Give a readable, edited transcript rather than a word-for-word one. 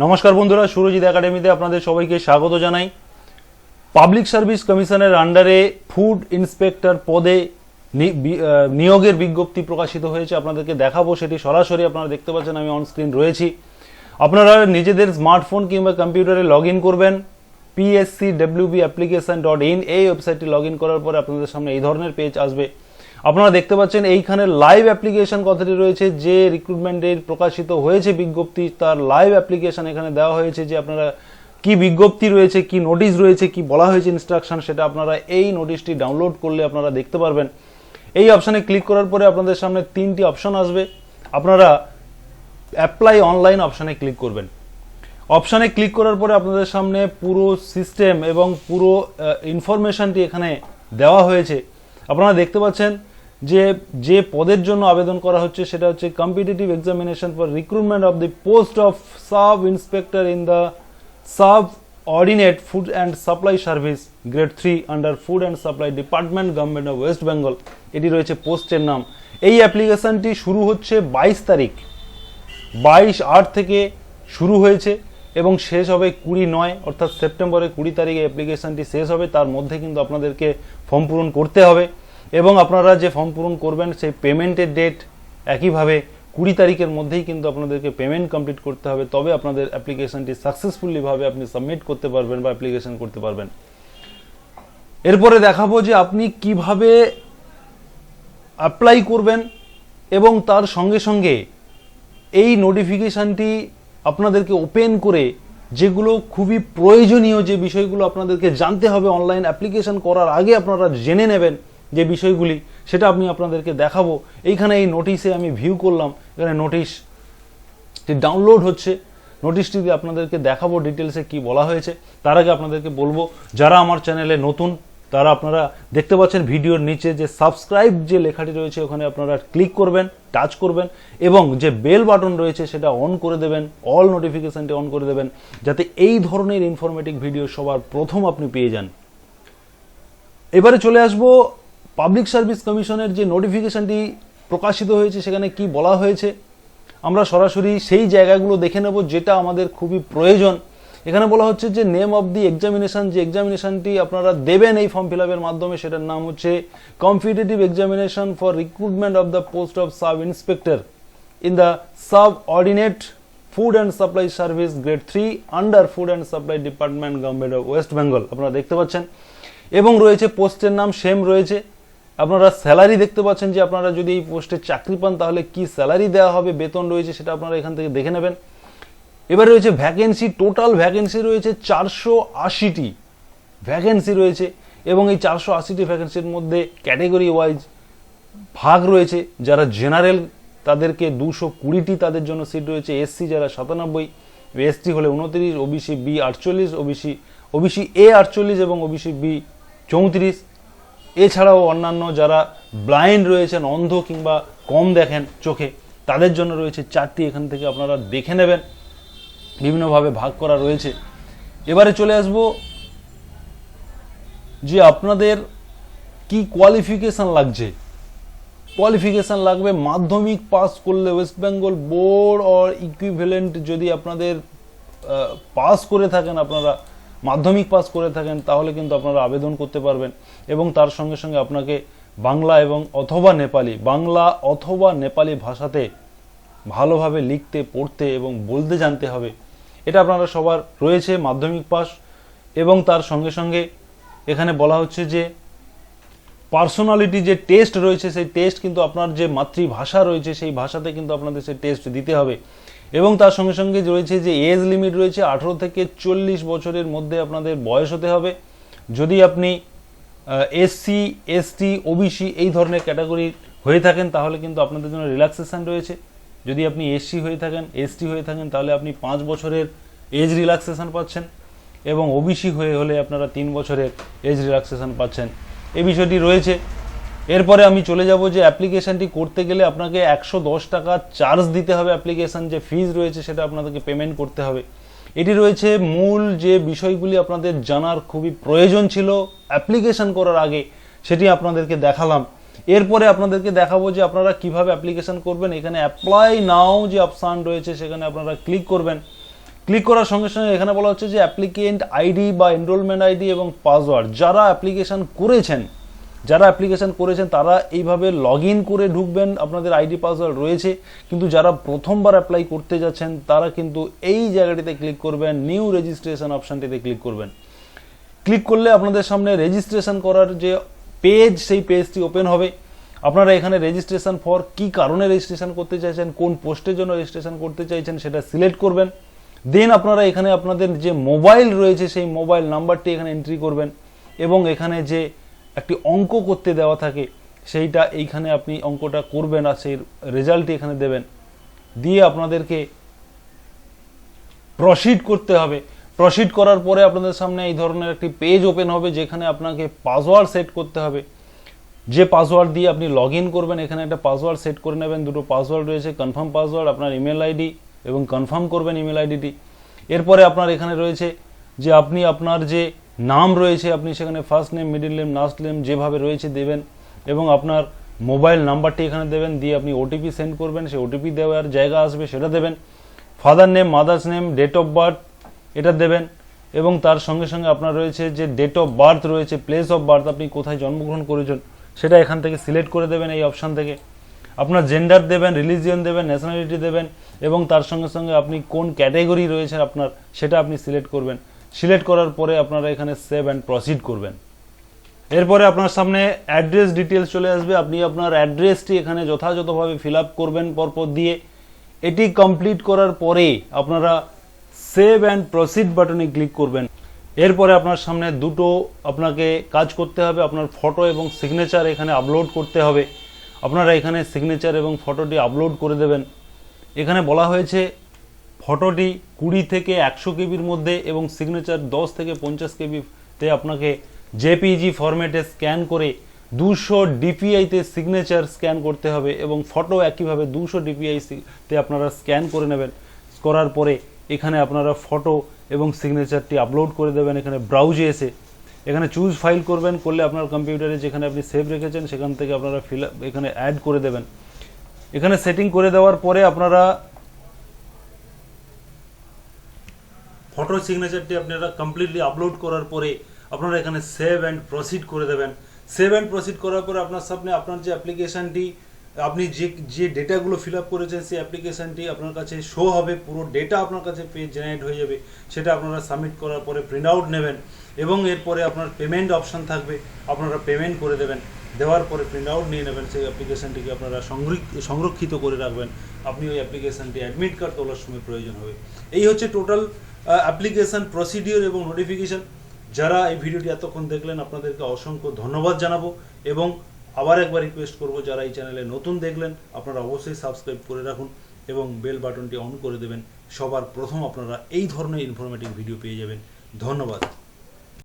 নমস্কার বন্ধুরা, সুরজিৎ একাডেমিতে আপনাদের সবাইকে স্বাগত জানাই। পাবলিক সার্ভিস কমিশনের আন্ডারে ফুড ইন্সপেক্টর পদে নিয়োগের বিজ্ঞপ্তি প্রকাশিত হয়েছে। আপনাদেরকে দেখাবো, সেটি সরাসরি আপনারা দেখতে পাচ্ছেন, আমি অন স্ক্রিন রয়েছি। আপনারা নিজেদের স্মার্টফোন কিংবা কম্পিউটারে লগ ইন করবেন pscwbapplication.in। এই ওয়েবসাইটটি লগ ইন করার পরে আপনাদের সামনে এই ধরনের পেজ আসবে। আপনারা দেখতে পাচ্ছেন এইখানে লাইভ অ্যাপ্লিকেশন কথাটি রয়েছে, যে রিক্রুটমেন্টের প্রকাশিত হয়েছে বিজ্ঞপ্তি তার লাইভ অ্যাপ্লিকেশন এখানে দেওয়া হয়েছে। যে আপনারা কি বিজ্ঞপ্তি রয়েছে, কি নোটিশ রয়েছে, কি বলা হয়েছে ইনস্ট্রাকশন, সেটা আপনারা এই নোটিশটি ডাউনলোড করলে আপনারা দেখতে পারবেন। এই অপশানে ক্লিক করার পরে আপনাদের সামনে তিনটি অপশন আসবে। আপনারা অ্যাপ্লাই অনলাইন অপশানে ক্লিক করবেন। অপশানে ক্লিক করার পরে আপনাদের সামনে পুরো সিস্টেম এবং পুরো ইনফরমেশনটি এখানে দেওয়া হয়েছে। আপনারা দেখতে পাচ্ছেন যে পদের জন্য আবেদন করা হচ্ছে সেটা হচ্ছে competitive examination for recruitment of the post of sub inspector in the sub ordinate food and supply service grade 3 under food and supply department government of West Bengal. এটি রয়েছে পোস্টের নাম। এই অ্যাপ্লিকেশনটি শুরু হচ্ছে 22 তারিখ, 22/8 থেকে শুরু হয়েছে এবং শেষ হবে 20/9 অর্থাৎ সেপ্টেম্বরের 20 তারিখে অ্যাপ্লিকেশনটি শেষ হবে। তার মধ্যে কিন্তু আপনাদেরকে ফর্ম পূরণ করতে হবে এবং আপনারা যে ফর্ম পূরণ করবেন সেই পেমেন্টের ডেট একইভাবে 20 তারিখের মধ্যেই কিন্তু আপনাদেরকে পেমেন্ট কমপ্লিট করতে হবে। তবে আপনাদের অ্যাপ্লিকেশনটি সাকসেসফুলি ভাবে আপনি সাবমিট করতে পারবেন বা অ্যাপ্লিকেশন করতে পারবেন। এরপরে দেখাবো যে আপনি কিভাবে অ্যাপ্লাই করবেন এবং তার সঙ্গে সঙ্গে এই নোটিফিকেশনটি আপনাদেরকে ওপেন করে যেগুলো খুবই প্রয়োজনীয়, যে বিষয়গুলো আপনাদেরকে জানতে হবে অনলাইন অ্যাপ্লিকেশন করার আগে আপনারা জেনে নেবেন যে বিষয়গুলি, সেটা আমি আপনাদেরকে দেখাবো। এইখানে এই নোটিশে আমি ভিউ করলাম, এখানে নোটিশটি ডাউনলোড হচ্ছে। নোটিশটিতে আপনাদেরকে দেখাবো ডিটেলসে কি বলা হয়েছে। তার আগে আপনাদেরকে বলবো, যারা আমার চ্যানেলে নতুন তারা আপনারা দেখতে পাচ্ছেন ভিডিওর নিচে যে সাবস্ক্রাইব যে লেখাটি রয়েছে ওখানে আপনারা ক্লিক করবেন, টাচ করবেন এবং যে বেল বাটন রয়েছে সেটা অন করে দেবেন, অল নোটিফিকেশনটি অন করে দেবেন, যাতে এই ধরনের ইনফরমেটিভ ভিডিও সবার প্রথম আপনি পেয়ে যান। এবারে চলে আসবো পাবলিক সার্ভিস কমিশনের যে নোটিফিকেশনটি প্রকাশিত হয়েছে সেখানে কি বলা হয়েছে। আমরা সরাসরি সেই জায়গাগুলো দেখে নেব যেটা আমাদের খুবই প্রয়োজন। এখানে বলা হচ্ছে যে নেম অফ দি এক্সামিনেশন, যে এক্সামিনেশনটি আপনারা দেবেন এই ফর্ম ফিল আপের মাধ্যমে সেটার নাম হচ্ছে competitive examination for recruitment of the post of sub inspector in the sub ordinate food and supply service grade 3 under food and supply department government of West Bengal. আপনারা দেখতে পাচ্ছেন এবং রয়েছে পোস্টের নাম সেম রয়েছে। আপনারা স্যালারি দেখতে পাচ্ছেন যে আপনারা যদি এই পোস্টে চাকরি পান তাহলে কি স্যালারি দেওয়া হবে, বেতন রয়েছে সেটা আপনারা এখান থেকে দেখে নেবেন। এবার রয়েছে ভ্যাকেন্সি, টোটাল ভ্যাকেন্সি রয়েছে 480টি ভ্যাকেন্সি রয়েছে এবং এই 480টি ভ্যাকেন্সির মধ্যে ক্যাটেগরি ওয়াইজ ভাগ রয়েছে। যারা জেনারেল তাদেরকে 220টি তাদের জন্য সিট রয়েছে, এসসি যারা 97, এসটি হলে 29, ওবিসি বি 48, ওবিসি এ 48 এবং ওবিসি বি 34। এছাড়াও অন্যান্য যারা ব্লাইন্ড রয়েছেন, অন্ধ কিংবা কম দেখেন চোখে, তাদের জন্য রয়েছে 4টি। এখান থেকে আপনারা দেখে নেবেন, বিভিন্নভাবে ভাগ করা রয়েছে। এবারে চলে আসবো যে আপনাদের কি কোয়ালিফিকেশন লাগছে। কোয়ালিফিকেশন লাগবে মাধ্যমিক পাস করলে, West Bengal board or equivalent যদি আপনাদের পাস করে থাকেন, আপনারা মাধ্যমিক পাস করে থাকেন তাহলে কিন্তু আপনারা আবেদন করতে পারবেন এবং তার সঙ্গে সঙ্গে আপনাকে বাংলা এবং অথবা নেপালি ভাষাতে ভালোভাবে লিখতে, পড়তে এবং বলতে জানতে হবে। এটা আপনারা সবার রয়েছে মাধ্যমিক পাস। এবং তার সঙ্গে সঙ্গে এখানে বলা হচ্ছে যে পার্সোনালিটি যে টেস্ট রয়েছে সেই টেস্ট কিন্তু আপনার যে মাতৃভাষা রয়েছে সেই ভাষাতে কিন্তু আপনাদের সেই টেস্ট দিতে হবে। এবং তার সঙ্গে সঙ্গে রয়েছে যে এজ লিমিট রয়েছে 18 থেকে 40 বছরের মধ্যে আপনাদের বয়স হতে হবে। যদি আপনি এসসি, এসটি, ওবিসি এই ধরনের ক্যাটাগরি হয়ে থাকেন তাহলে কিন্তু আপনাদের জন্য রিল্যাক্সেশন রয়েছে। যদি আপনি এসসি হয়ে থাকেন, এসটি হয়ে থাকেন তাহলে আপনি 5 বছরের এজ রিল্যাক্সেশন পাচ্ছেন এবং ওবিসি হলে আপনারা 3 বছরের এজ রিল্যাক্সেশন পাচ্ছেন। এই বিষয়টি রয়েছে। এরপরে আমি চলে যাব যে অ্যাপ্লিকেশনটি করতে গেলে আপনাকে 110 টাকা চার্জ দিতে হবে। অ্যাপ্লিকেশন যে ফিজ রয়েছে সেটা আপনাদেরকে পেমেন্ট করতে হবে। এটি রয়েছে মূল যে বিষয়গুলি আপনাদের জানার খুবই প্রয়োজন ছিল অ্যাপ্লিকেশন করার আগে, সেটি আপনাদেরকে দেখালাম। এরপরে আপনাদেরকে দেখাবো যে আপনারা কিভাবে অ্যাপ্লিকেশন করবেন। এখানে অ্যাপ্লাই নাও যে অপশন রয়েছে সেখানে আপনারা ক্লিক করবেন। ক্লিক করার সঙ্গে সঙ্গে এখানে বলা হচ্ছে যে অ্যাপ্লিকেন্ট আইডি বা এনরোলমেন্ট আইডি এবং পাসওয়ার্ড, যারা অ্যাপ্লিকেশন করেছেন তারা এইভাবে লগ ইন করে ঢুকবেন, আপনাদের আইডি পাসওয়ার্ড রয়েছে। কিন্তু যারা প্রথমবার অ্যাপ্লাই করতে যাচ্ছেন তারা কিন্তু এই জায়গাটিতে ক্লিক করবেন, নিউ রেজিস্ট্রেশন অপশানটিতে ক্লিক করবেন। ক্লিক করলে আপনাদের সামনে রেজিস্ট্রেশন করার যে পেজ, সেই পেজটি ওপেন হবে। আপনারা এখানে রেজিস্ট্রেশন ফর কী কারণে রেজিস্ট্রেশন করতে চাইছেন, কোন পোস্টের জন্য রেজিস্ট্রেশন করতে চাইছেন সেটা সিলেক্ট করবেন। দেন আপনারা এখানে আপনাদের যে মোবাইল রয়েছে সেই মোবাইল নাম্বারটি এখানে এন্ট্রি করবেন এবং এখানে যে একটি অঙ্ক করতে দেওয়া থাকে সেইটা এইখানে আপনি অঙ্কটা করবেন আর সেই রেজাল্টটি এখানে দেবেন। দিয়ে আপনাদেরকে প্রসিড করতে হবে। প্রসিড করার পরে আপনাদের সামনে এই ধরনের একটি পেজ ওপেন হবে যেখানে আপনাকে পাসওয়ার্ড সেট করতে হবে। যে পাসওয়ার্ড দিয়ে আপনি লগ ইন করবেন, এখানে একটা পাসওয়ার্ড সেট করে নেবেন। দুটো পাসওয়ার্ড রয়েছে, কনফার্ম পাসওয়ার্ড, আপনার ইমেল আইডি, এবং কনফার্ম করবেন ইমেল আইডিটি। এরপরে আপনার এখানে রয়েছে যে আপনি আপনার যে নাম রয়েছে আপনি সেখানে first name, middle name, last name যেভাবে রয়েছে দেবেন এবং আপনার মোবাইল নাম্বারটি এখানে দেবেন। দিয়ে আপনি ওটিপি সেন্ড করবেন, সেই ওটিপি দেওয়ার জায়গা আসবে সেটা দেবেন। Father name, mother's name, date of birth এটা দেবেন এবং তার সঙ্গে সঙ্গে আপনার রয়েছে যে ডেট অফ বার্থ রয়েছে, প্লেস অফ বার্থ, আপনি কোথায় জন্মগ্রহণ করেছেন সেটা এখান থেকে সিলেক্ট করে দেবেন এই অপশান থেকে। আপনার জেন্ডার দেবেন, রিলিজিয়ন দেবেন, ন্যাশনালিটি দেবেন এবং তার সঙ্গে সঙ্গে আপনি কোন ক্যাটাগরি রয়েছে আপনার সেটা আপনি সিলেক্ট করবেন। সিলেক্ট করার পরে আপনারা এখানে সেভ অ্যান্ড প্রসিড করবেন। এরপরে আপনার সামনে অ্যাড্রেস ডিটেলস চলে আসবে। আপনি আপনার অ্যাড্রেসটি এখানে যথাযথভাবে ফিল আপ করবেন পরপর দিয়ে। এটি কমপ্লিট করার পরে আপনারা সেভ অ্যান্ড প্রসিড বাটনে ক্লিক করবেন। এরপরে আপনার সামনে দুটো আপনাকে কাজ করতে হবে। আপনার ফটো এবং সিগনেচার এখানে আপলোড করতে হবে। আপনারা এখানে সিগনেচার এবং ফটোটি আপলোড করে দেবেন। এখানে বলা হয়েছে ফটোটি 20 থেকে 100 কেবির মধ্যে এবং সিগনেচার 10 থেকে 50 কেবিতে আপনাকে জেপিজি ফরম্যাটে স্ক্যান করে 200 ডিপিআইতে সিগনেচার স্ক্যান করতে হবে এবং ফটো একইভাবে 200 ডিপিআইতে আপনারা স্ক্যান করে নেবেন। করার পরে এখানে আপনারা ফটো এবং সিগনেচারটি আপলোড করে দেবেন। এখানে ব্রাউজে এসে এখানে চুজ ফাইল করবেন, করলে আপনার কম্পিউটারে যেখানে আপনি সেভ রেখেছেন সেখান থেকে আপনারা এখানে অ্যাড করে দেবেন। এখানে সেটিং করে দেওয়ার পরে আপনারা ফটো সিগনেচারটি আপনারা কমপ্লিটলি আপলোড করার পরে আপনারা এখানে সেভ অ্যান্ড প্রসিড করে দেবেন। সেভ অ্যান্ড প্রসিড করার পরে আপনার সামনে আপনার যে অ্যাপ্লিকেশানটি, আপনি যে ডেটাগুলো ফিল আপ করেছেন সেই অ্যাপ্লিকেশানটি আপনার কাছে শো হবে। পুরো ডেটা আপনার কাছে পেজ জেনারেট হয়ে যাবে। সেটা আপনারা সাবমিট করার পরে প্রিন্ট আউট নেবেন এবং এরপরে আপনার পেমেন্ট অপশান থাকবে, আপনারা পেমেন্ট করে দেবেন। দেওয়ার পরে প্রিন্ট আউট নিয়ে নেবেন। সেই অ্যাপ্লিকেশানটিকে আপনারা সংরক্ষিত করে রাখবেন। আপনি ওই অ্যাপ্লিকেশানটি অ্যাডমিট কার্ড তোলার সময় প্রয়োজন হবে। এই হচ্ছে টোটাল অ্যাপ্লিকেশান প্রসিডিওর এবং নোটিফিকেশান। যারা এই ভিডিওটি এতক্ষণ দেখলেন আপনাদেরকে অসংখ্য ধন্যবাদ জানাবো এবং আবার একবার রিকোয়েস্ট করব যারা এই চ্যানেলে নতুন দেখলেন আপনারা অবশ্যই সাবস্ক্রাইব করে রাখুন এবং বেল বাটনটি অন করে দেবেন। সবার প্রথম আপনারা এই ধরনের ইনফরমেটিভ ভিডিও পেয়ে যাবেন। ধন্যবাদ।